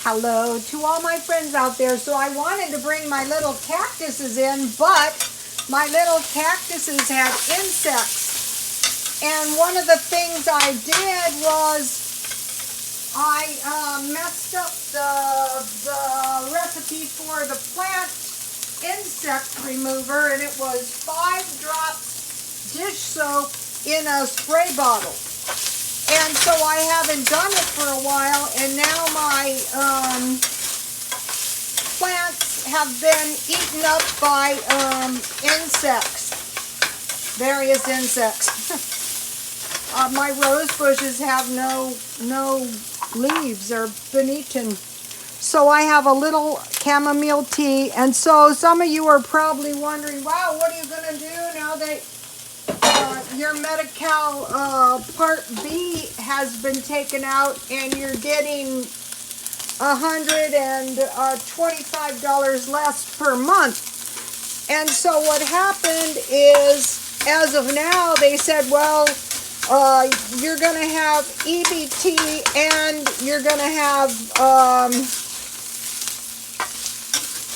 Hello to all my friends out there. So I wanted to bring my little cactuses in, but my little cactuses had insects. And one of the things I did was I messed up the recipe for the plant insect remover, and it was 5 drops dish soap in a spray bottle. And so I haven't done it for a while, and now my plants have been eaten up by insects, various insects. My rose bushes have no leaves, they're been eaten. So I have a little chamomile tea, and so some of you are probably wondering, wow, what are you going to do now that your Medi-Cal Part B has been taken out and you're getting $125 less per month. And so what happened is, as of now, they said, well, you're going to have EBT and you're going to have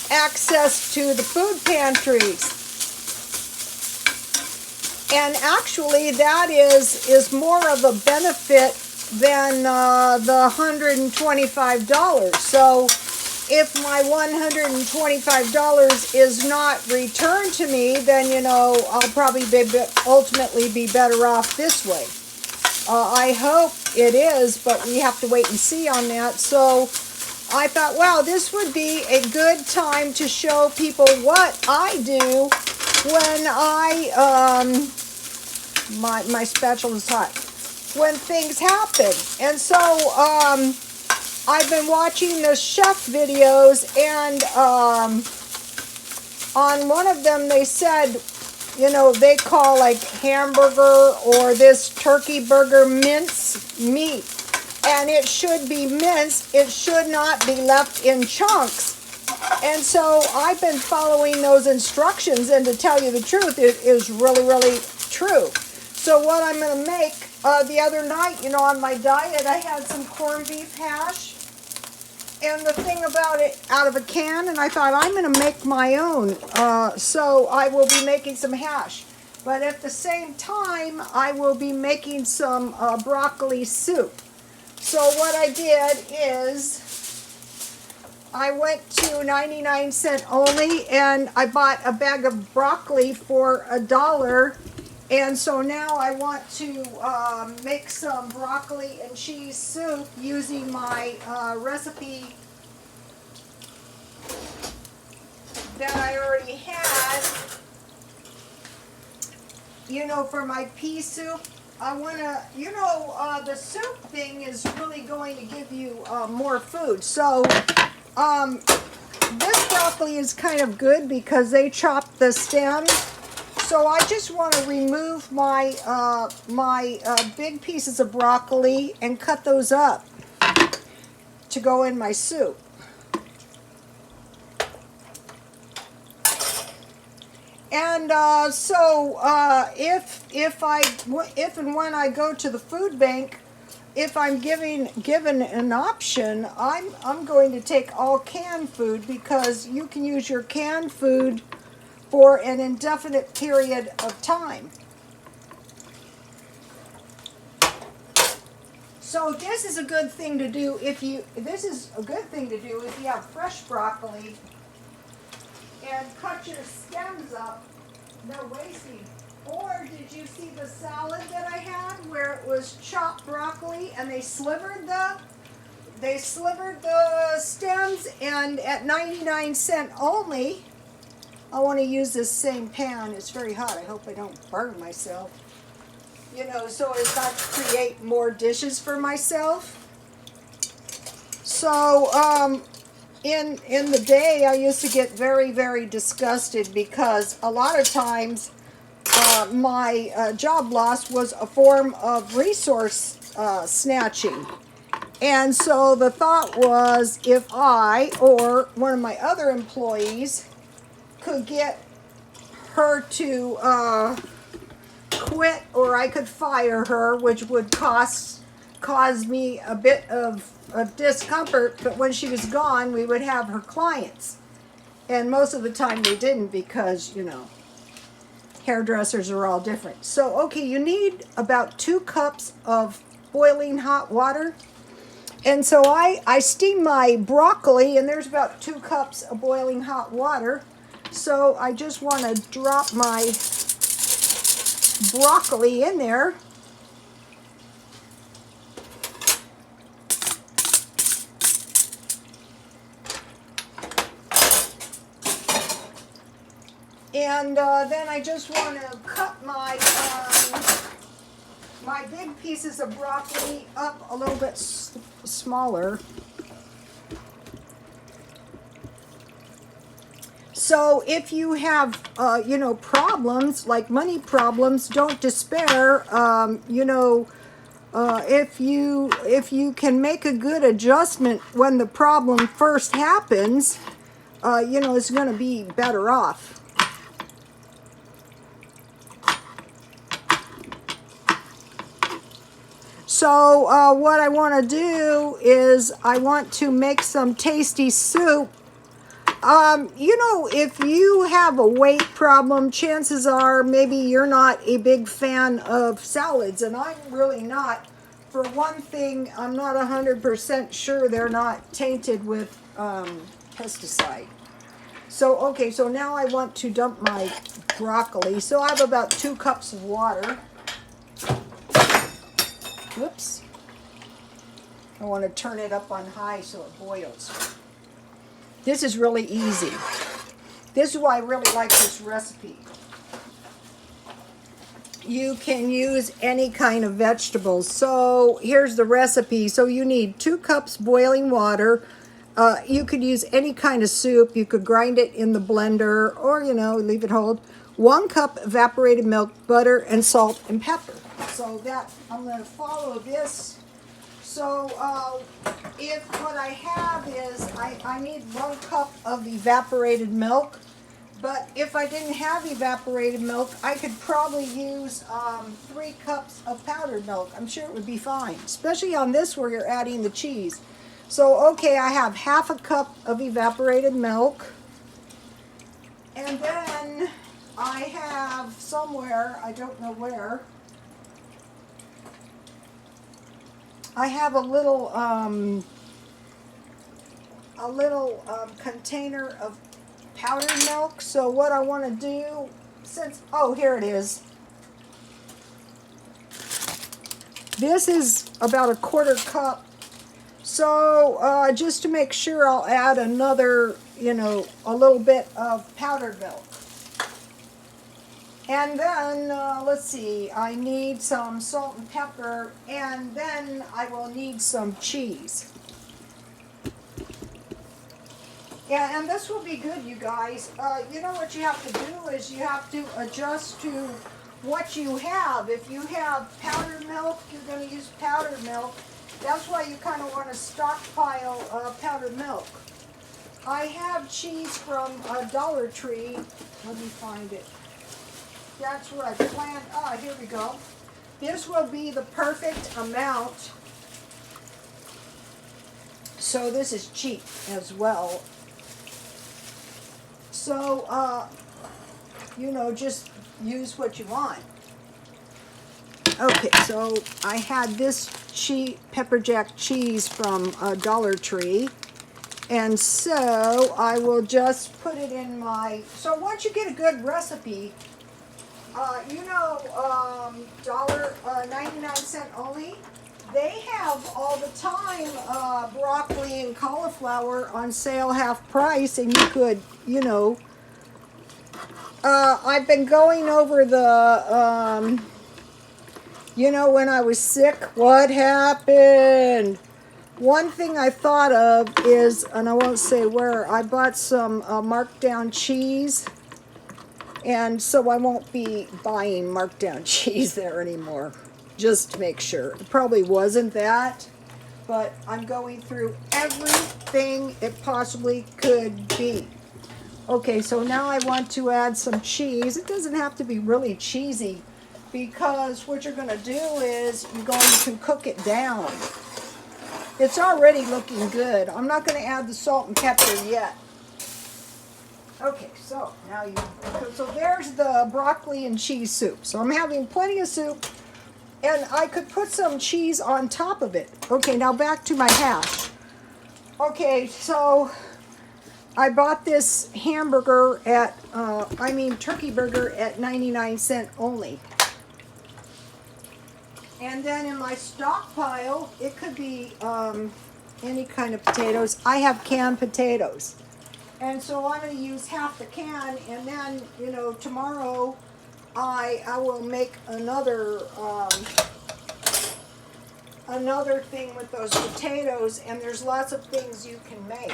access to the food pantries. And actually, that is more of a benefit than the $125. So if my $125 is not returned to me, then, you know, I'll probably ultimately be better off this way. I hope it is, but we have to wait and see on that. So I thought, wow, this would be a good time to show people what I do when my spatula is hot, when things happen. And so I've been watching the chef videos, and on one of them they said, you know, they call like hamburger or this turkey burger mince meat, and it should be minced. It should not be left in chunks. And so I've been following those instructions, and to tell you the truth, it is really true. So what I'm going to make, the other night, you know, on my diet, I had some corned beef hash, and the thing about it, out of a can, and I thought, I'm going to make my own. So I will be making some hash. But at the same time, I will be making some broccoli soup. So what I did is, I went to 99-cent only, and I bought a bag of broccoli for $1. And so now I want to make some broccoli and cheese soup using my recipe that I already had. You know, for my pea soup, I want to, you know, the soup thing is really going to give you more food. So this broccoli is kind of good because they chopped the stems. So I just want to remove my big pieces of broccoli and cut those up to go in my soup. And so if and when I go to the food bank, if I'm given an option, I'm going to take all canned food, because you can use your canned food for an indefinite period of time. So this is a good thing to do if you have fresh broccoli, and cut your stems up, no wasting. Or did you see the salad that I had where it was chopped broccoli and they slivered the stems, and at 99-cent only. I want to use this same pan. It's very hot. I hope I don't burn myself. You know, so as not to create more dishes for myself. So, in the day, I used to get very disgusted, because a lot of times my job loss was a form of resource snatching. And so the thought was, if I or one of my other employees could get her to quit, or I could fire her, which would cost caused me a bit of discomfort, but when she was gone, we would have her clients. And most of the time they didn't because, you know, hairdressers are all different. So, okay, you need about 2 cups of boiling hot water. And so I steam my broccoli, and there's about 2 cups of boiling hot water. So I just want to drop my broccoli in there. And then I just want to cut my my big pieces of broccoli up a little bit smaller. So if you have, you know, problems like money problems, don't despair. You know, if you can make a good adjustment when the problem first happens, you know, it's going to be better off. So what I want to do is I want to make some tasty soup. You know, if you have a weight problem, chances are maybe you're not a big fan of salads, and I'm really not. For one thing, I'm not 100% sure they're not tainted with pesticide. So, okay, so now I want to dump my broccoli. So I have about 2 cups of water. Whoops. I want to turn it up on high so it boils. This is really easy. This is why I really like this recipe. You can use any kind of vegetables. So here's the recipe. So you need 2 cups boiling water. You could use any kind of soup. You could grind it in the blender or, you know, leave it hold. 1 cup evaporated milk, butter, and salt and pepper. So that, I'm going to follow this. So if what I have is, I need 1 cup of evaporated milk. But if I didn't have evaporated milk, I could probably use 3 cups of powdered milk. I'm sure it would be fine, especially on this where you're adding the cheese. So, okay, I have 1/2 cup of evaporated milk. And then I have somewhere, I don't know where, I have a little container of powdered milk. So what I want to do, since, oh, here it is. This is about 1/4 cup. So just to make sure, I'll add another, you know, a little bit of powdered milk. And then, let's see, I need some salt and pepper, and then I will need some cheese. Yeah, and this will be good, you guys. You know what you have to do is you have to adjust to what you have. If you have powdered milk, you're going to use powdered milk. That's why you kind of want to stockpile powdered milk. I have cheese from Dollar Tree. Let me find it. That's what I planned. Ah, here we go. This will be the perfect amount. So this is cheap as well. So, you know, just use what you want. Okay, so I had this pepper jack cheese from Dollar Tree. And so I will just put it in my, so once you get a good recipe, you know, $1.99 only, they have all the time broccoli and cauliflower on sale half price, and you could, you know, I've been going over the, you know, when I was sick, what happened? One thing I thought of is, and I won't say where, I bought some markdown cheese. And so I won't be buying markdown cheese there anymore, just to make sure. It probably wasn't that, but I'm going through everything it possibly could be. Okay, so now I want to add some cheese. It doesn't have to be really cheesy, because what you're going to do is you can cook it down. It's already looking good. I'm not going to add the salt and pepper yet. Okay, so so there's the broccoli and cheese soup. So I'm having plenty of soup, and I could put some cheese on top of it. Okay, now back to my hash. Okay, so I bought this hamburger at, turkey burger at 99 cents only. And then in my stockpile, it could be any kind of potatoes. I have canned potatoes. And so I'm going to use half the can, and then, tomorrow I will make another thing with those potatoes, and there's lots of things you can make.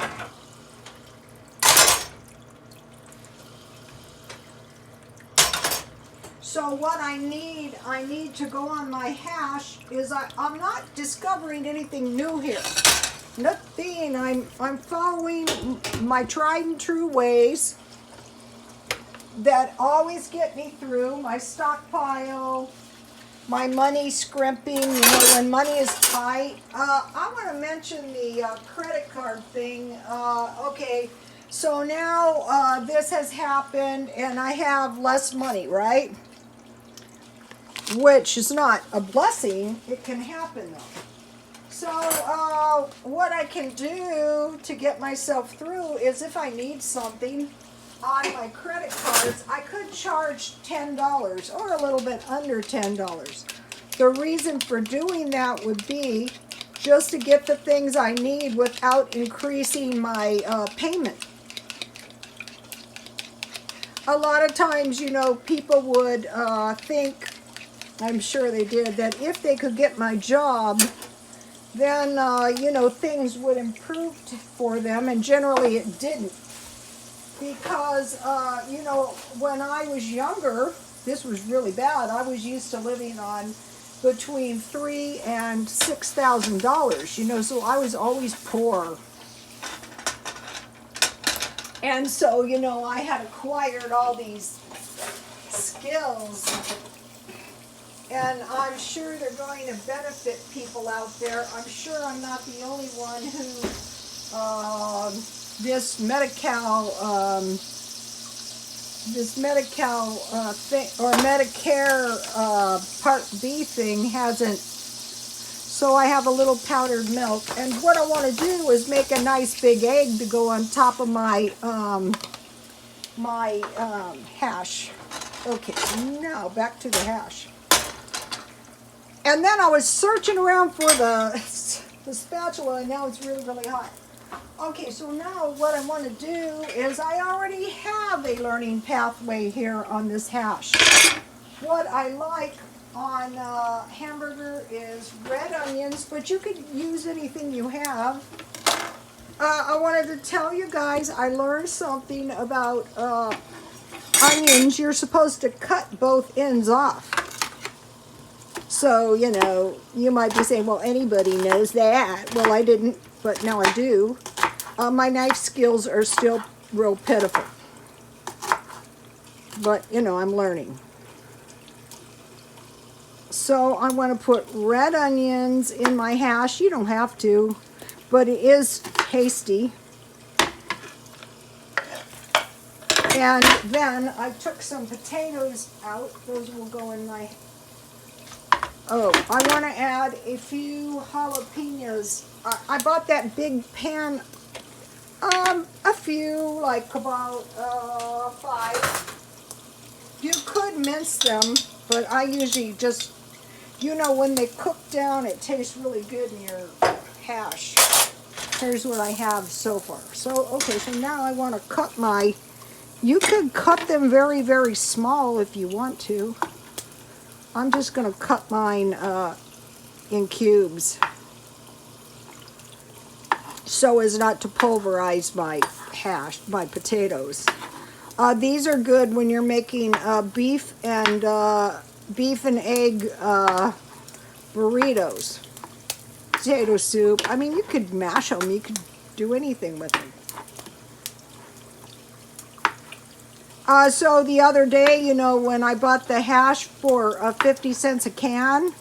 So what I need to go on my hash is I'm not discovering anything new here. Nothing. I'm following my tried and true ways that always get me through my stockpile, my money scrimping, when money is tight. I want to mention the credit card thing. Okay, so now this has happened and I have less money, right? Which is not a blessing. It can happen though. So what I can do to get myself through is if I need something on my credit cards, I could charge $10 or a little bit under $10. The reason for doing that would be just to get the things I need without increasing my payment. A lot of times, people would think, I'm sure they did, that if they could get my job, then, things would improve for them, and generally it didn't. Because, when I was younger, this was really bad. I was used to living on between $3,000 and $6,000, so I was always poor. And so, I had acquired all these skills, and I'm sure they're going to benefit people out there. I'm sure I'm not the only one who this Medi-Cal thing, or Medicare Part B thing hasn't. So I have a little powdered milk, and what I want to do is make a nice big egg to go on top of my hash. Okay, now back to the hash. And then I was searching around for the spatula, and now it's really, really hot. Okay, so now what I want to do is I already have a learning pathway here on this hash. What I like on hamburger is red onions, but you could use anything you have. I wanted to tell you guys, I learned something about onions. You're supposed to cut both ends off. So, you might be saying, well, anybody knows that. Well, I didn't, but now I do. My knife skills are still real pitiful. But, I'm learning. So I want to put red onions in my hash. You don't have to, but it is tasty. And then I took some potatoes out. Those will go in my... Oh, I want to add a few jalapenos. I bought that big pan, a few, like about 5. You could mince them, but I usually just, when they cook down, it tastes really good in your hash. Here's what I have so far. So, okay, so now I want to cut you could cut them very, very small if you want to. I'm just going to cut mine in cubes so as not to pulverize my potatoes. These are good when you're making beef and egg burritos, potato soup. I mean, you could mash them. You could do anything with them. So the other day, you know, when I bought the hash for 50 cents a can,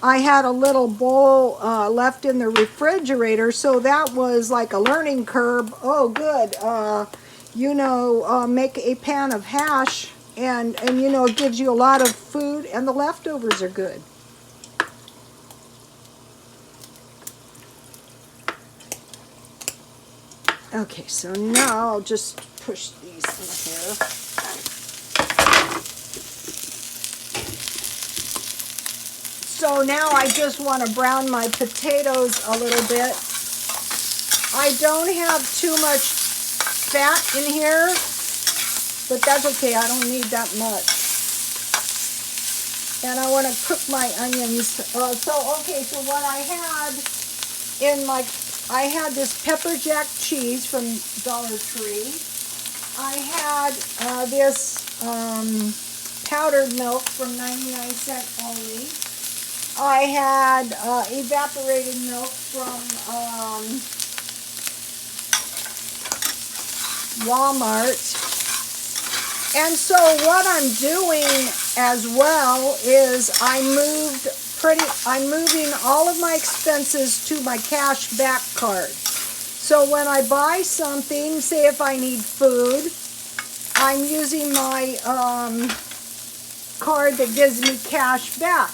I had a little bowl left in the refrigerator, so that was like a learning curve. Oh, good. You know, make a pan of hash, and you know, it gives you a lot of food, and the leftovers are good. Okay, so now I'll just push these in here. So now I just want to brown my potatoes a little bit. I don't have too much fat in here, but that's okay. I don't need that much. And I want to cook my onions. So what I had in my, I had this pepper jack cheese from Dollar Tree. I had this powdered milk from 99¢ only. I had evaporated milk from Walmart. And so what I'm doing as well is I'm moving all of my expenses to my cash back card. So when I buy something, say if I need food, I'm using my card that gives me cash back.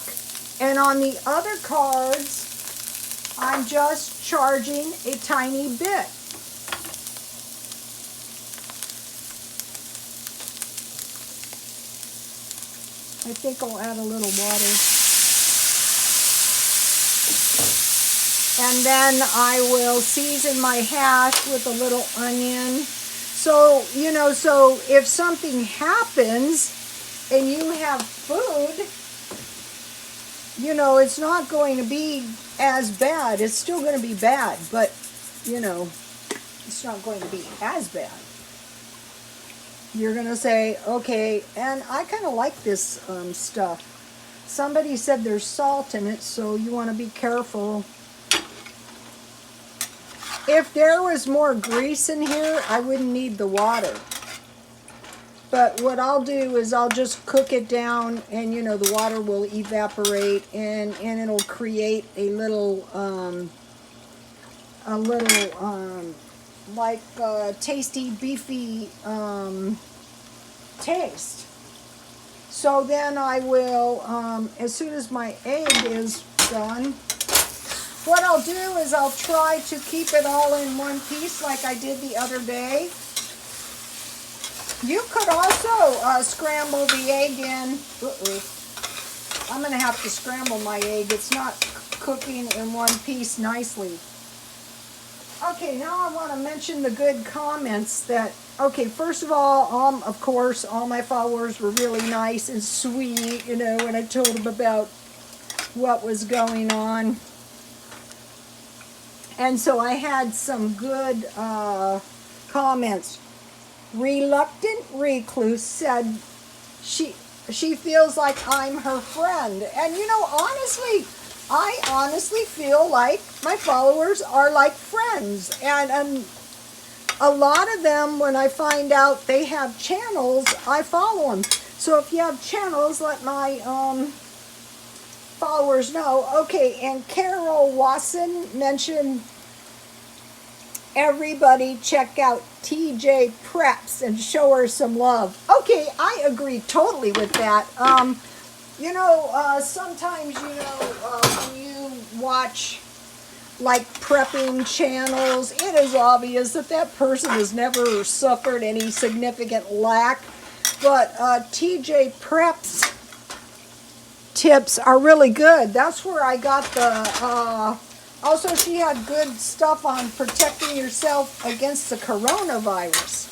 And on the other cards, I'm just charging a tiny bit. I think I'll add a little water. And then I will season my hash with a little onion. So, you know, so if something happens and you have food, you know, it's not going to be as bad. It's still going to be bad, but, you know, it's not going to be as bad. You're going to say, okay, and I kind of like this stuff. Somebody said there's salt in it, so you want to be careful. If there was more grease in here, I wouldn't need the water. But what I'll do is I'll just cook it down, and you know, the water will evaporate, and it'll create a little like tasty, beefy taste. So then I will, as soon as my egg is done, what I'll do is I'll try to keep it all in one piece like I did the other day. You could also scramble the egg in. I'm going to have to scramble my egg. It's not cooking in one piece nicely. Okay, now I want to mention the good comments that, okay, first of all, of course, all my followers were really nice and sweet, you know, when I told them about what was going on. And so I had some good comments. Reluctant Recluse said she feels like I'm her friend. And you know, honestly, I honestly feel like my followers are like friends. And a lot of them, when I find out they have channels, I follow them. So if you have channels, let my followers know. Okay, and Carol Wasson mentioned everybody check out TJ Preps and show her some love. Okay, I agree totally with that. You know, sometimes, you know, when you watch like prepping channels, it is obvious that that person has never suffered any significant lack. But TJ Preps tips are really good. That's where I got the... Also, she had good stuff on protecting yourself against the coronavirus.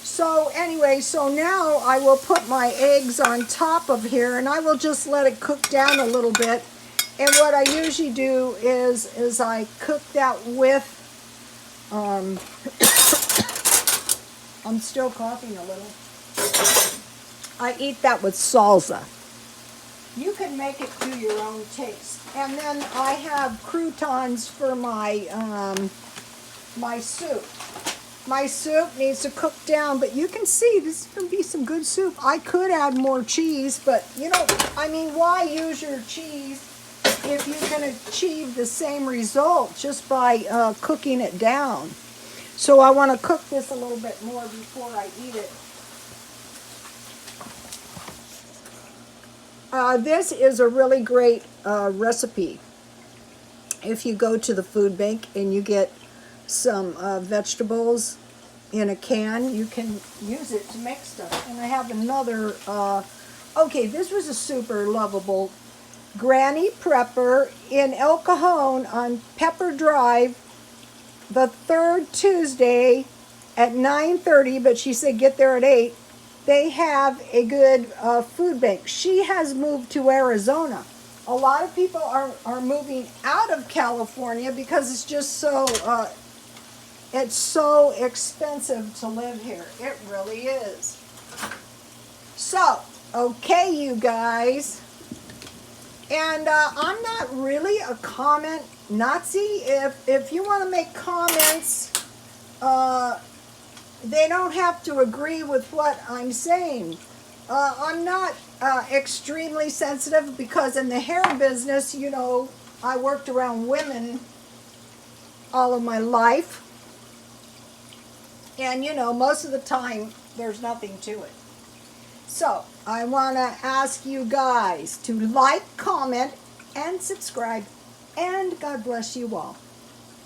So anyway, so now I will put my eggs on top of here, and I will just let it cook down a little bit. And what I usually do is I cook that with, I'm still coughing a little. I eat that with salsa. You can make it to your own taste. And then I have croutons for my my soup. My soup needs to cook down, but you can see this is going to be some good soup. I could add more cheese, but you know, I mean, why use your cheese if you can achieve the same result just by cooking it down? So I want to cook this a little bit more before I eat it. This is a really great recipe. If you go to the food bank and you get some vegetables in a can, you can use it to make stuff. And I have another, okay, this was a super lovable Granny Prepper in El Cajon on Pepper Drive, the third Tuesday at 9:30, but she said get there at 8. They have a good food bank. She has moved to Arizona. A lot of people are moving out of California because it's just so expensive to live here. It really is. So, okay, you guys. And I'm not really a comment Nazi. If you want to make comments, they don't have to agree with what I'm saying. I'm not extremely sensitive because in the hair business, you know, I worked around women all of my life. And, you know, most of the time, there's nothing to it. So, I want to ask you guys to like, comment, and subscribe. And God bless you all.